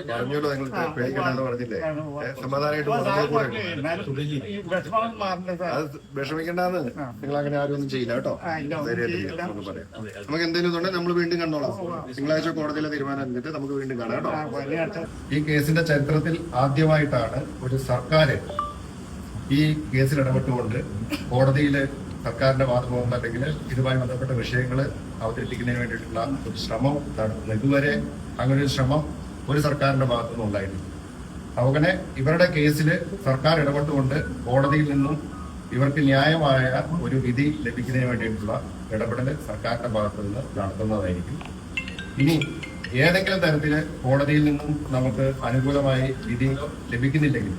പറഞ്ഞോളൂ, നിങ്ങൾ പേടിക്കണ്ടെന്ന് പറഞ്ഞില്ലേ? സമാധാനമായിട്ട് അത് വിഷമിക്കണ്ടെന്ന്. നിങ്ങൾ അങ്ങനെ ആരും ഒന്നും ചെയ്യില്ല കേട്ടോ. ധൈര്യമായിട്ട് പറയാം. നമുക്ക് എന്തെങ്കിലും ഉണ്ടെങ്കിൽ നമ്മൾ വീണ്ടും കണ്ടോളാം. തിങ്കളാഴ്ച കോടതിയിലെ തീരുമാനം എന്നിട്ട് നമുക്ക് വീണ്ടും കാണാം കേട്ടോ. ഈ കേസിന്റെ ചരിത്രത്തിൽ ആദ്യമായിട്ടാണ് ഒരു സർക്കാർ ഈ കേസിൽ ഇടപെട്ടുകൊണ്ട് കോടതിയിൽ സർക്കാരിന്റെ ഭാഗത്തുനിന്ന് അല്ലെങ്കിൽ ഇതുമായി ബന്ധപ്പെട്ട വിഷയങ്ങൾ അവതരിപ്പിക്കുന്നതിന് വേണ്ടിയിട്ടുള്ള ഒരു ശ്രമം നടത്തുന്നത്. ഇതുവരെ അങ്ങനെ ഒരു ശ്രമം ഒരു സർക്കാരിന്റെ ഭാഗത്തുനിന്നും ഉണ്ടായിട്ടില്ല. അങ്ങനെ ഇവരുടെ കേസിൽ സർക്കാർ ഇടപെട്ടുകൊണ്ട് കോടതിയിൽ നിന്നും ഇവർക്ക് ന്യായമായ ഒരു വിധി ലഭിക്കുന്നതിന് വേണ്ടിയിട്ടുള്ള ഇടപെടൽ സർക്കാരിന്റെ ഭാഗത്തു നിന്ന് നടത്തുന്നതായിരിക്കും. ഇനി ഏതെങ്കിലും തരത്തിൽ കോടതിയിൽ നിന്നും നമുക്ക് അനുകൂലമായി വിധി ലഭിക്കുന്നില്ലെങ്കിൽ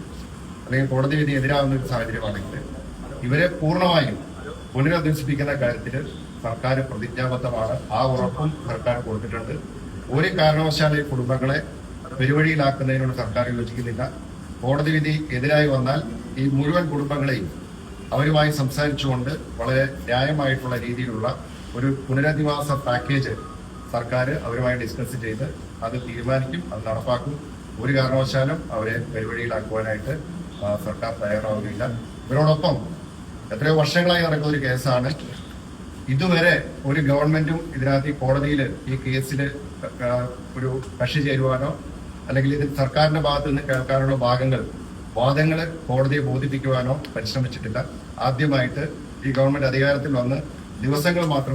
അല്ലെങ്കിൽ കോടതി വിധി എതിരാകുന്ന ഒരു സാഹചര്യമാണെങ്കിൽ ഇവരെ പൂർണ്ണമായും പുനരധിവസിപ്പിക്കുന്ന കാര്യത്തിൽ സർക്കാർ പ്രതിജ്ഞാബദ്ധമാണ്. ആ ഉറപ്പും സർക്കാർ കൊടുത്തിട്ടുണ്ട്. ഒരു കാരണവശാലും ഈ കുടുംബങ്ങളെ പെരുവഴിയിലാക്കുന്നതിനോട് സർക്കാർ യോജിക്കുന്നില്ല. കോടതി വിധി എതിരായി വന്നാൽ ഈ മുഴുവൻ കുടുംബങ്ങളെയും അവരുമായി സംസാരിച്ചുകൊണ്ട് വളരെ ന്യായമായിട്ടുള്ള രീതിയിലുള്ള ഒരു പുനരധിവാസ പാക്കേജ് സർക്കാർ അവരുമായി ഡിസ്കസ് ചെയ്ത് അത് തീരുമാനിക്കും, അത് നടപ്പാക്കും. ഒരു കാരണവശാലും അവരെ പെരുവഴിയിലാക്കുവാനായിട്ട് സർക്കാർ തയ്യാറാവുകയില്ല. ഇവരോടൊപ്പം എത്രയോ വർഷങ്ങളായി നടക്കുന്ന ഒരു കേസാണ്. ഇതുവരെ ഒരു ഗവൺമെന്റും ഇതിനകത്ത് ഈ കോടതിയിൽ ഈ കേസിൽ ഒരു കക്ഷി ചേരുവാനോ അല്ലെങ്കിൽ ഇത് സർക്കാരിന്റെ ഭാഗത്ത് നിന്ന് കേൾക്കാനുള്ള വാദങ്ങൾ കോടതിയെ ബോധിപ്പിക്കുവാനോ പരിശ്രമിച്ചിട്ടില്ല. ആദ്യമായിട്ട് ഈ ഗവൺമെന്റ് അധികാരത്തിൽ വന്ന്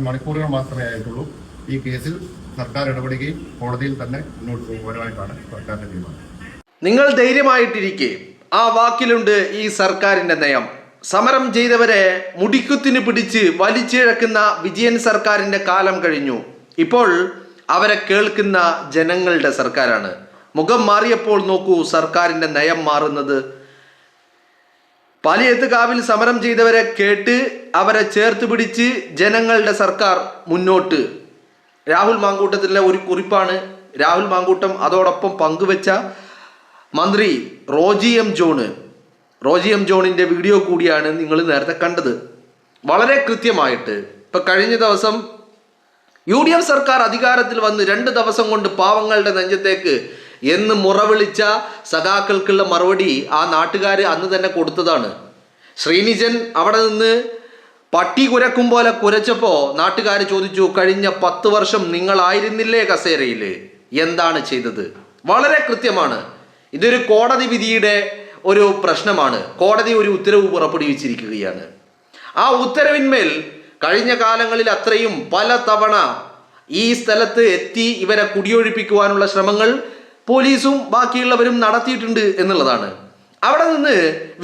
മണിക്കൂറുകൾ മാത്രമേ ആയിട്ടുള്ളൂ. ഈ കേസിൽ സർക്കാർ ഇടപെടുകയും കോടതിയിൽ തന്നെ മുന്നോട്ട് പോകുവാനായിട്ടാണ് സർക്കാരിന്റെ തീരുമാനം. നിങ്ങൾ ധൈര്യമായിട്ടിരിക്കെ. ആ വാക്കിലുണ്ട് ഈ സർക്കാരിന്റെ നയം. സമരം ചെയ്തവരെ മുടിക്കുത്തിന് പിടിച്ച് വലിച്ചിഴക്കുന്ന വിജയൻ സർക്കാരിന്റെ കാലം കഴിഞ്ഞു. ഇപ്പോൾ അവരെ കേൾക്കുന്ന ജനങ്ങളുടെ സർക്കാരാണ്. മുഖം മാറിയപ്പോൾ നോക്കൂ സർക്കാരിന്റെ നയം മാറുന്നത്. പാലിയത്തുകാവിൽ സമരം ചെയ്തവരെ കേട്ട് അവരെ ചേർത്ത് പിടിച്ച് ജനങ്ങളുടെ സർക്കാർ മുന്നോട്ട്. രാഹുൽ മാങ്കൂട്ടത്തിലെ ഒരു കുറിപ്പാണ് രാഹുൽ മാങ്കൂട്ടം അതോടൊപ്പം പങ്കുവെച്ച മന്ത്രി റോജി എം ജോണിന്റെ വീഡിയോ കൂടിയാണ് നിങ്ങൾ നേരത്തെ കണ്ടത്. വളരെ കൃത്യമായിട്ട് ഇപ്പൊ കഴിഞ്ഞ ദിവസം UDF സർക്കാർ അധികാരത്തിൽ വന്ന് 2 ദിവസം കൊണ്ട് പാവങ്ങളുടെ നെഞ്ചത്തേക്ക് എന്ന് മുറവിളിച്ച സഖാക്കൾക്കുള്ള മറുപടി ആ നാട്ടുകാർ അന്ന് തന്നെ കൊടുത്തതാണ്. ശ്രീനിജൻ അവിടെ നിന്ന് പട്ടി കുരക്കും പോലെ കുരച്ചപ്പോൾ നാട്ടുകാർ ചോദിച്ചു, കഴിഞ്ഞ 10 വർഷം നിങ്ങളായിരുന്നില്ലേ കസേരയിൽ, എന്താണ് ചെയ്തത്? വളരെ കൃത്യമാണ്. ഇതൊരു കോടതി വിധിയുടെ ഒരു പ്രശ്നമാണ്. കോടതി ഒരു ഉത്തരവ് പുറപ്പെടുവിച്ചിരിക്കുകയാണ്. ആ ഉത്തരവിന്മേൽ കഴിഞ്ഞ കാലങ്ങളിൽ അത്രയും പല തവണ ഈ സ്ഥലത്ത് എത്തി ഇവരെ കുടിയൊഴിപ്പിക്കുവാനുള്ള ശ്രമങ്ങൾ പോലീസും ബാക്കിയുള്ളവരും നടത്തിയിട്ടുണ്ട് എന്നുള്ളതാണ്. അവിടെ നിന്ന്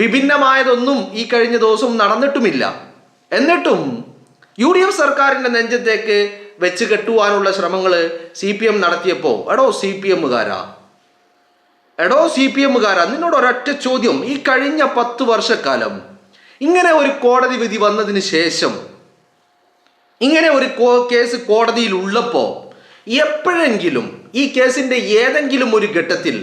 വിഭിന്നമായതൊന്നും ഈ കഴിഞ്ഞ ദിവസവും നടന്നിട്ടുമില്ല. എന്നിട്ടും UDF സർക്കാരിന്റെ നെഞ്ചത്തേക്ക് വെച്ച് കെട്ടുവാനുള്ള ശ്രമങ്ങൾ CPM നടത്തിയപ്പോൾ എടോ CPMകാരാ നിന്നോട് ഒരൊറ്റ ചോദ്യം. ഈ കഴിഞ്ഞ 10 വർഷക്കാലം ഇങ്ങനെ ഒരു കോടതി വിധി വന്നതിന് ശേഷം ഇങ്ങനെ ഒരു കേസ് കോടതിയിൽ ഉള്ളപ്പോൾ എപ്പോഴെങ്കിലും ഈ കേസിന്റെ ഏതെങ്കിലും ഒരു ഘട്ടത്തിൽ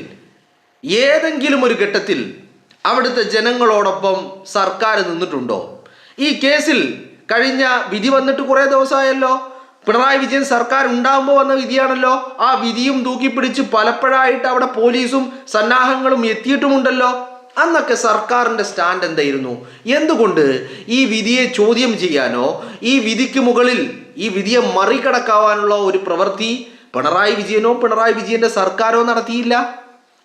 അവിടുത്തെ ജനങ്ങളോടൊപ്പം സർക്കാർ നിന്നിട്ടുണ്ടോ? ഈ കേസിൽ കഴിഞ്ഞ വിധി വന്നിട്ട് കുറേ ദിവസമായല്ലോ. പിണറായി വിജയൻ സർക്കാർ ഉണ്ടാകുമ്പോൾ വന്ന വിധിയാണല്ലോ. ആ വിധിയും തൂക്കിപ്പിടിച്ച് പലപ്പോഴായിട്ട് അവിടെ പോലീസും സന്നാഹങ്ങളും എത്തിയിട്ടുമുണ്ടല്ലോ. അന്നൊക്കെ സർക്കാരിന്റെ സ്റ്റാൻഡ് എന്തായിരുന്നു? എന്തുകൊണ്ട് ഈ വിധിയെ ചോദ്യം ചെയ്യാനോ ഈ വിധിക്ക് മുകളിൽ ഈ വിധിയെ മറികടക്കാവാനുള്ള ഒരു പ്രവൃത്തി പിണറായി വിജയന്റെ സർക്കാരോ നടത്തിയില്ല?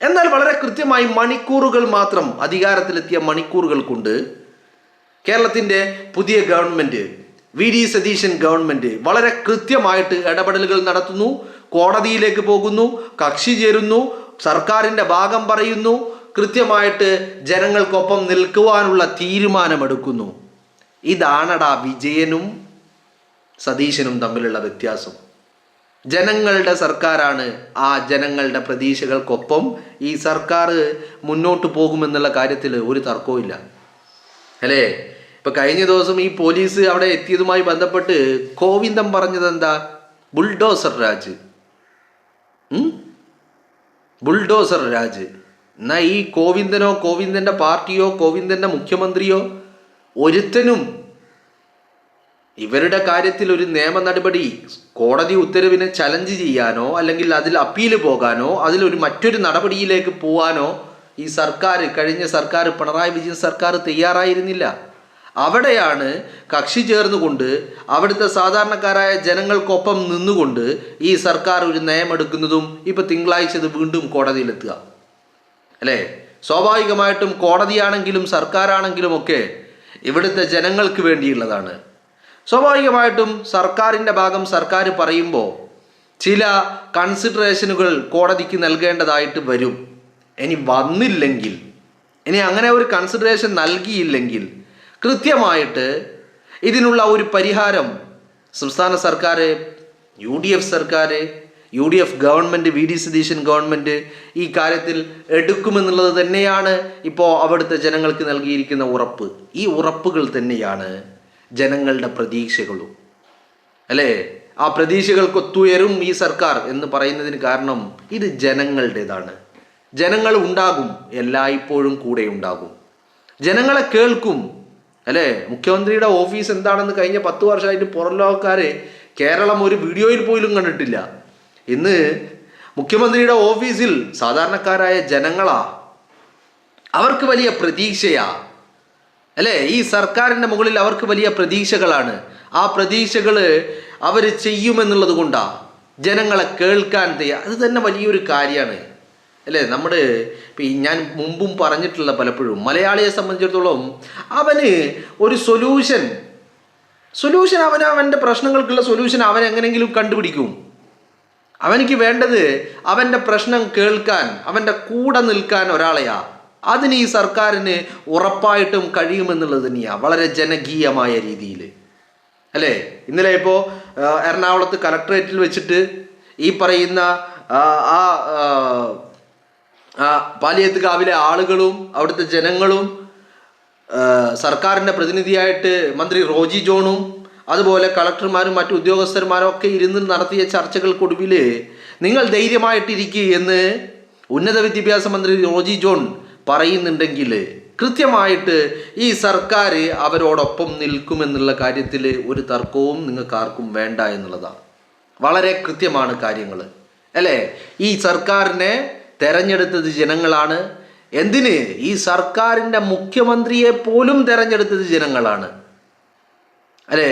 എന്നാൽ വളരെ കൃത്യമായി മണിക്കൂറുകൾ മാത്രം അധികാരത്തിലെത്തിയ മണിക്കൂറുകൾ കൊണ്ട് കേരളത്തിന്റെ പുതിയ ഗവൺമെന്റ് VD സതീശൻ ഗവൺമെന്റ് വളരെ കൃത്യമായിട്ട് ഇടപെടലുകൾ നടത്തുന്നു. കോടതിയിലേക്ക് പോകുന്നു, കക്ഷി ചേരുന്നു, സർക്കാരിന്റെ ഭാഗം പറയുന്നു, കൃത്യമായിട്ട് ജനങ്ങൾക്കൊപ്പം നിൽക്കുവാനുള്ള തീരുമാനമെടുക്കുന്നു. ഇതാണടാ വിജയനും സതീശനും തമ്മിലുള്ള വ്യത്യാസം. ജനങ്ങളുടെ സർക്കാരാണ്. ആ ജനങ്ങളുടെ പ്രതീക്ഷകൾക്കൊപ്പം ഈ സർക്കാർ മുന്നോട്ട് പോകുമെന്നുള്ള കാര്യത്തിൽ ഒരു തർക്കവുമില്ല അല്ലേ? ഇപ്പൊ കഴിഞ്ഞ ദിവസം ഈ പോലീസ് അവിടെ എത്തിയതുമായി ബന്ധപ്പെട്ട് കോവിന്ദൻ പറഞ്ഞത് എന്താ? ബുൾഡോസർ രാജ്. എന്നാ ഈ കോവിന്ദനോ കോവിന്ദന്റെ പാർട്ടിയോ കോവിന്ദന്റെ മുഖ്യമന്ത്രിയോ ഒരുത്തനും ഇവരുടെ കാര്യത്തിൽ ഒരു നിയമ നടപടി, കോടതി ഉത്തരവിനെ ചലഞ്ച് ചെയ്യാനോ അല്ലെങ്കിൽ അതിൽ അപ്പീൽ പോകാനോ അതിലൊരു മറ്റൊരു നടപടിയിലേക്ക് പോകാനോ ഈ സർക്കാർ, കഴിഞ്ഞ സർക്കാർ, പിണറായി വിജയൻ സർക്കാർ തയ്യാറായിരുന്നില്ല. അവിടെയാണ് കക്ഷി ചേർന്നുകൊണ്ട് അവിടുത്തെ സാധാരണക്കാരായ ജനങ്ങൾക്കൊപ്പം നിന്നുകൊണ്ട് ഈ സർക്കാർ ഒരു നയമെടുക്കുന്നതും ഇപ്പം തിങ്കളാഴ്ച ഇത് വീണ്ടും കോടതിയിലെത്തുക അല്ലേ? സ്വാഭാവികമായിട്ടും കോടതിയാണെങ്കിലും സർക്കാരാണെങ്കിലും ഒക്കെ ഇവിടുത്തെ ജനങ്ങൾക്ക് വേണ്ടിയുള്ളതാണ്. സ്വാഭാവികമായിട്ടും സർക്കാരിൻ്റെ ഭാഗം സർക്കാർ പറയുമ്പോൾ ചില കൺസിഡറേഷനുകൾ കോടതിക്ക് നൽകേണ്ടതായിട്ട് വരും. ഇനി വന്നില്ലെങ്കിൽ, ഇനി അങ്ങനെ ഒരു കൺസിഡറേഷൻ നൽകിയില്ലെങ്കിൽ കൃത്യമായിട്ട് ഇതിനുള്ള ഒരു പരിഹാരം സംസ്ഥാന സർക്കാർ, സർക്കാർ, government, V D Satheesan government ഈ കാര്യത്തിൽ എടുക്കുമെന്നുള്ളത് തന്നെയാണ് ഇപ്പോൾ അവിടുത്തെ ജനങ്ങൾക്ക് നൽകിയിരിക്കുന്ന ഉറപ്പ്. ഈ ഉറപ്പുകൾ തന്നെയാണ് ജനങ്ങളുടെ പ്രതീക്ഷകളും അല്ലേ? ആ പ്രതീക്ഷകൾക്കൊത്തുയരും ഈ സർക്കാർ എന്ന് പറയുന്നതിന് കാരണം ഇത് ജനങ്ങളുടേതാണ്. ജനങ്ങൾ ഉണ്ടാകും, എല്ലായ്പ്പോഴും കൂടെ ഉണ്ടാകും, ജനങ്ങളെ കേൾക്കും അല്ലേ? മുഖ്യമന്ത്രിയുടെ ഓഫീസ് എന്താണെന്ന് കഴിഞ്ഞ 10 വർഷമായിട്ട് പുറം ലോകക്കാർ കേരളം ഒരു വീഡിയോയിൽ പോലും കണ്ടിട്ടില്ല. ഇന്ന് മുഖ്യമന്ത്രിയുടെ ഓഫീസിൽ സാധാരണക്കാരായ ജനങ്ങളാ, അവർക്ക് വലിയ പ്രതീക്ഷയാ അല്ലേ? ഈ സർക്കാരിൻ്റെ മുകളിൽ അവർക്ക് വലിയ പ്രതീക്ഷകളാണ്. ആ പ്രതീക്ഷകൾ അവർ ചെയ്യുമെന്നുള്ളത് കൊണ്ടാണ് ജനങ്ങളെ കേൾക്കാൻ അത് തന്നെ വലിയൊരു കാര്യമാണ് അല്ലേ? നമ്മുടെ ഞാൻ മുമ്പും പറഞ്ഞിട്ടുള്ള പലപ്പോഴും മലയാളിയെ സംബന്ധിച്ചിടത്തോളം അവന് ഒരു സൊല്യൂഷൻ അവൻ്റെ പ്രശ്നങ്ങൾക്കുള്ള സൊല്യൂഷൻ അവൻ എങ്ങനെയെങ്കിലും കണ്ടുപിടിക്കും. അവനിക്ക് വേണ്ടത് അവൻ്റെ പ്രശ്നം കേൾക്കാൻ, അവൻ്റെ കൂടെ നിൽക്കാൻ ഒരാളെയാ. അതിന് ഈ സർക്കാരിന് ഉറപ്പായിട്ടും കഴിയുമെന്നുള്ളത് തന്നെയാണ്, വളരെ ജനകീയമായ രീതിയിൽ അല്ലേ? ഇന്നലെ ഇപ്പോൾ എറണാകുളത്ത് കലക്ട്രേറ്റിൽ വെച്ചിട്ട് ഈ പറയുന്ന പാലിയത്ത് കാവിലെ ആളുകളും അവിടുത്തെ ജനങ്ങളും സർക്കാരിൻ്റെ പ്രതിനിധിയായിട്ട് മന്ത്രി റോജി ജോണും അതുപോലെ കളക്ടർമാരും മറ്റു ഉദ്യോഗസ്ഥന്മാരും ഒക്കെ ഇരുന്ന് നടത്തിയ ചർച്ചകൾക്കൊടുവിൽ നിങ്ങൾ ധൈര്യമായിട്ടിരിക്കുക എന്ന് ഉന്നത വിദ്യാഭ്യാസ മന്ത്രി റോജി ജോൺ പറയുന്നുണ്ടെങ്കിൽ കൃത്യമായിട്ട് ഈ സർക്കാർ അവരോടൊപ്പം നിൽക്കുമെന്നുള്ള കാര്യത്തിൽ ഒരു തർക്കവും നിങ്ങൾക്ക് ആർക്കും വേണ്ട എന്നുള്ളതാണ്. വളരെ കൃത്യമാണ് കാര്യങ്ങൾ അല്ലേ? ഈ സർക്കാരിനെ തെരഞ്ഞെടുത്തത് ജനങ്ങളാണ്. എന്തിന്? ഈ സർക്കാരിൻ്റെ മുഖ്യമന്ത്രിയെ പോലും തെരഞ്ഞെടുത്തത് ജനങ്ങളാണ് അല്ലേ?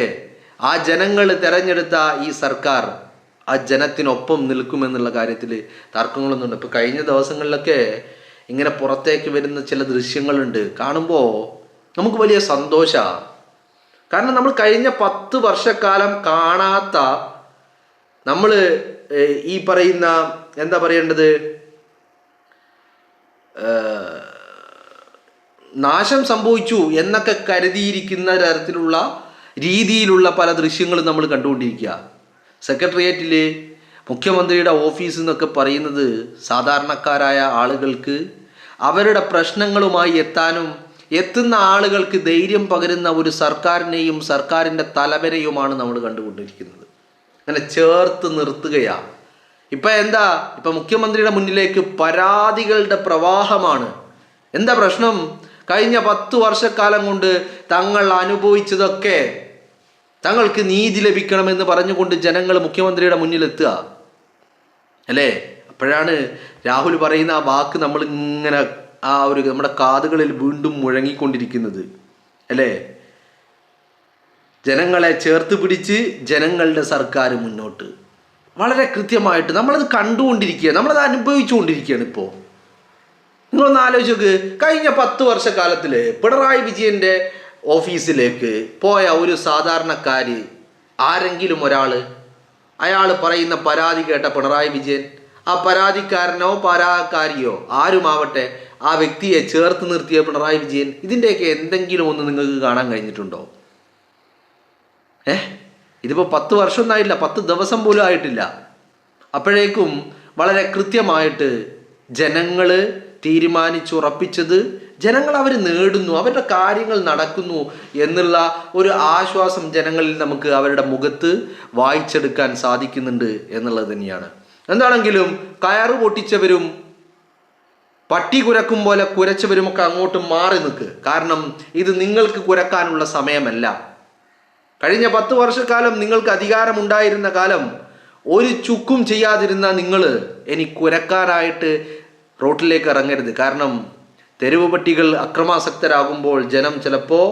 ആ ജനങ്ങൾ തെരഞ്ഞെടുത്ത ഈ സർക്കാർ ആ ജനത്തിനൊപ്പം നിൽക്കുമെന്നുള്ള കാര്യത്തിൽ തർക്കങ്ങളൊന്നുണ്ട്. ഇപ്പോൾ കഴിഞ്ഞ ദിവസങ്ങളിലൊക്കെ ഇങ്ങനെ പുറത്തേക്ക് വരുന്ന ചില ദൃശ്യങ്ങളുണ്ട്, കാണുമ്പോൾ നമുക്ക് വലിയ സന്തോഷമാണ്. കാരണം നമ്മൾ കഴിഞ്ഞ 10 വർഷക്കാലം കാണാത്ത, നമ്മൾ ഈ പറയുന്ന എന്താ പറയേണ്ടത്, നാശം സംഭവിച്ചു എന്നൊക്കെ കരുതിയിരിക്കുന്ന തരത്തിലുള്ള രീതിയിലുള്ള പല ദൃശ്യങ്ങളും നമ്മൾ കണ്ടുകൊണ്ടിരിക്കുക. സെക്രട്ടേറിയറ്റിൽ മുഖ്യമന്ത്രിയുടെ ഓഫീസ് എന്നൊക്കെ പറയുന്നത് സാധാരണക്കാരായ ആളുകൾക്ക് അവരുടെ പ്രശ്നങ്ങളുമായി എത്തുന്ന ആളുകൾക്ക് ധൈര്യം പകരുന്ന ഒരു സർക്കാരിനെയും സർക്കാരിൻ്റെ തലവരെയുമാണ് നമ്മൾ കണ്ടുകൊണ്ടിരിക്കുന്നത്. അങ്ങനെ ചേർത്ത് നിർത്തുകയാണ്. ഇപ്പം മുഖ്യമന്ത്രിയുടെ മുന്നിലേക്ക് പരാതികളുടെ പ്രവാഹമാണ്. എന്താ പ്രശ്നം? കഴിഞ്ഞ 10 വർഷക്കാലം കൊണ്ട് തങ്ങൾ അനുഭവിച്ചതൊക്കെ തങ്ങൾക്ക് നീതി ലഭിക്കണമെന്ന് പറഞ്ഞുകൊണ്ട് ജനങ്ങൾ മുഖ്യമന്ത്രിയുടെ മുന്നിലെത്തുക അല്ലേ? അപ്പോഴാണ് രാഹുൽ പറയുന്ന ആ വാക്ക് നമ്മൾ ഇങ്ങനെ നമ്മുടെ കാതുകളിൽ വീണ്ടും മുഴങ്ങിക്കൊണ്ടിരിക്കുന്നത് അല്ലേ? ജനങ്ങളെ ചേർത്ത് പിടിച്ച് ജനങ്ങളുടെ സർക്കാർ മുന്നോട്ട്. വളരെ കൃത്യമായിട്ട് നമ്മളത് കണ്ടുകൊണ്ടിരിക്കുക, നമ്മളത് അനുഭവിച്ചുകൊണ്ടിരിക്കുകയാണ്. ഇപ്പോൾ നിങ്ങളൊന്ന് ആലോചിച്ച് നോക്ക്, കഴിഞ്ഞ 10 വർഷക്കാലത്തിൽ പിണറായി വിജയൻ്റെ ഓഫീസിലേക്ക് പോയ ഒരു സാധാരണക്കാര്, ആരെങ്കിലും ഒരാൾ, അയാൾ പറയുന്ന പരാതി കേട്ട പിണറായി വിജയൻ, ആ പരാതിക്കാരനോ പരാതിക്കാരിയോ ആരുമാവട്ടെ, ആ വ്യക്തിയെ ചേർത്ത് നിർത്തിയ പിണറായി വിജയൻ, ഇതിൻ്റെയൊക്കെ എന്തെങ്കിലും ഒന്ന് നിങ്ങൾക്ക് കാണാൻ കഴിഞ്ഞിട്ടുണ്ടോ? ഇതിപ്പോൾ 10 വർഷമൊന്നും ആയില്ല, 10 ദിവസം പോലും ആയിട്ടില്ല. അപ്പോഴേക്കും വളരെ കൃത്യമായിട്ട് ജനങ്ങൾ തീരുമാനിച്ചുറപ്പിച്ചത്, ജനങ്ങൾ അവർ നേടുന്നു, അവരുടെ കാര്യങ്ങൾ നടക്കുന്നു എന്നുള്ള ഒരു ആശ്വാസം ജനങ്ങളിൽ നമുക്ക് അവരുടെ മുഖത്ത് വായിച്ചെടുക്കാൻ സാധിക്കുന്നുണ്ട് എന്നുള്ളത് തന്നെയാണ്. എന്താണെങ്കിലും കയറ് പൊട്ടിച്ചവരും പട്ടി കുരക്കും പോലെ കുരച്ചവരുമൊക്കെ അങ്ങോട്ട് മാറി നിൽക്ക്. കാരണം ഇത് നിങ്ങൾക്ക് കുരക്കാനുള്ള സമയമല്ല. കഴിഞ്ഞ 10 വർഷക്കാലം നിങ്ങൾക്ക് അധികാരമുണ്ടായിരുന്ന കാലം ഒരു ചുക്കും ചെയ്യാതിരുന്ന നിങ്ങൾ ഇനി കുരക്കാനായിട്ട് റോട്ടിലേക്ക് ഇറങ്ങരുത്. കാരണം തെരുവ് പട്ടികൾ അക്രമാസക്തരാകുമ്പോൾ ജനം ചിലപ്പോൾ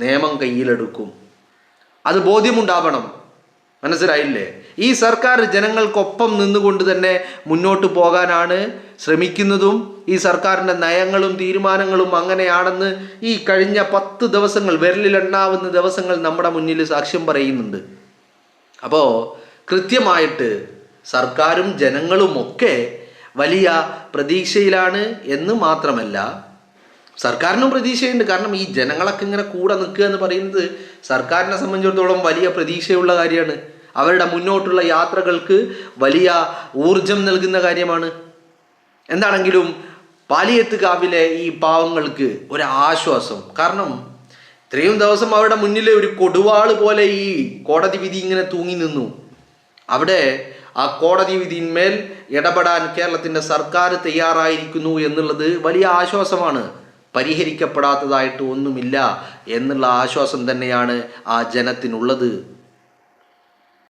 നിയമം കയ്യിലെടുക്കും. അത് ബോധ്യമുണ്ടാവണം. മനസ്സിലായില്ലേ? ഈ സർക്കാർ ജനങ്ങൾക്കൊപ്പം നിന്നുകൊണ്ട് തന്നെ മുന്നോട്ട് പോകാനാണ് ശ്രമിക്കുന്നതും ഈ സർക്കാരിൻ്റെ നയങ്ങളും തീരുമാനങ്ങളും അങ്ങനെയാണെന്ന് ഈ കഴിഞ്ഞ 10 ദിവസങ്ങൾ, വിരലിലെണ്ണാവുന്ന ദിവസങ്ങൾ നമ്മുടെ മുന്നിൽ സാക്ഷ്യം പറയുന്നുണ്ട്. അപ്പോൾ കൃത്യമായിട്ട് സർക്കാരും ജനങ്ങളുമൊക്കെ വലിയ പ്രതീക്ഷയിലാണ് എന്ന് മാത്രമല്ല, സർക്കാരിനും പ്രതീക്ഷയുണ്ട്. കാരണം ഈ ജനങ്ങളൊക്കെ ഇങ്ങനെ കൂടെ നിൽക്കുക എന്ന് പറയുന്നത് സർക്കാരിനെ സംബന്ധിച്ചിടത്തോളം വലിയ പ്രതീക്ഷയുള്ള കാര്യമാണ്. അവരുടെ മുന്നോട്ടുള്ള യാത്രകൾക്ക് വലിയ ഊർജം നൽകുന്ന കാര്യമാണ്. എന്താണെങ്കിലും പാലിയത്തുകാവിലെ ഈ പാവങ്ങൾക്ക് ഒരു ആശ്വാസം. കാരണം ഇത്രയും ദിവസം അവരുടെ മുന്നിൽ ഒരു കൊടുവാള് പോലെ ഈ കോടതി വിധി ഇങ്ങനെ തൂങ്ങി നിന്നു. അവിടെ ആ കോടതി വിധിന്മേൽ ഇടപെടാൻ കേരളത്തിൻ്റെ സർക്കാർ തയ്യാറായിരിക്കുന്നു എന്നുള്ളത് വലിയ ആശ്വാസമാണ്. പരിഹരിക്കപ്പെടാത്തതായിട്ട് ഒന്നുമില്ല എന്നുള്ള ആശ്വാസം തന്നെയാണ് ആ ജനത്തിനുള്ളത്.